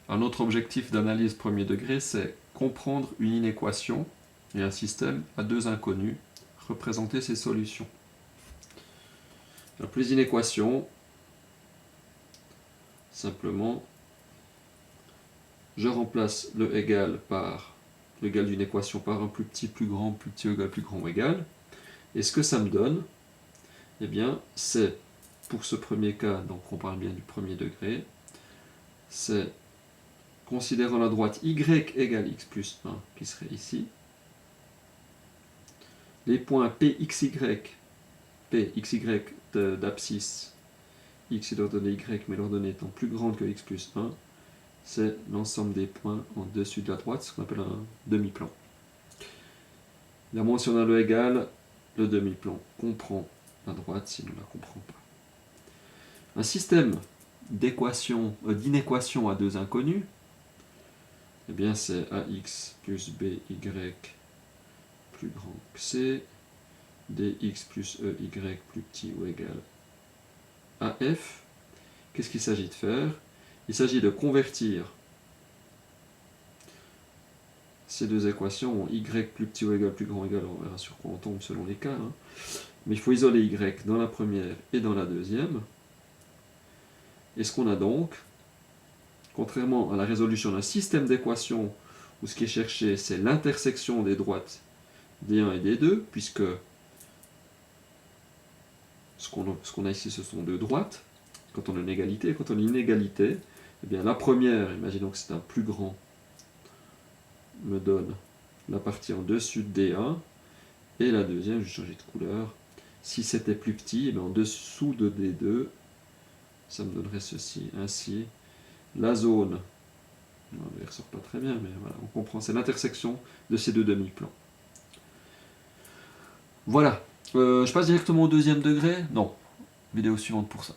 Un autre objectif d'analyse premier degré, c'est comprendre une inéquation et un système à deux inconnus, représenter ses solutions. Alors, pour les inéquations, simplement, je remplace le égal par l'égal d'une équation par un plus petit, plus grand, égal, plus grand, égal. Et ce que ça me donne, eh bien, c'est, pour ce premier cas, donc on parle bien du premier degré, c'est, considérant la droite y égale x plus 1, qui serait ici, les points pxy d'abscisse, x est l'ordonnée y, mais l'ordonnée étant plus grande que x plus 1, c'est l'ensemble des points en dessus de la droite, ce qu'on appelle un demi-plan. Évidemment, si on a le égal, le demi-plan comprend la droite, sinon on ne la comprend pas. Un système d'inéquation à deux inconnus, eh bien c'est ax plus by plus grand que c, dx plus ey plus petit ou égal à f. Qu'est-ce qu'il s'agit de faire? Il s'agit de convertir ces deux équations en y plus petit ou égal plus grand ou égal, on verra sur quoi on tombe selon les cas, hein. Mais il faut isoler y dans la première et dans la deuxième. Et ce qu'on a donc, contrairement à la résolution d'un système d'équations où ce qui est cherché c'est l'intersection des droites D1 et D2, puisque ce qu'on a ici ce sont deux droites, quand on a une égalité, et quand on a une inégalité, eh bien la première, imaginons que c'est un plus grand, me donne la partie en dessus de D1, et la deuxième, je vais changer de couleur, si c'était plus petit, eh bien en dessous de D2, ça me donnerait ceci, ainsi, la zone, on ne ressort pas très bien, mais voilà, on comprend, c'est l'intersection de ces deux demi-plans. Voilà, je passe directement au deuxième degré? Non, vidéo suivante pour ça.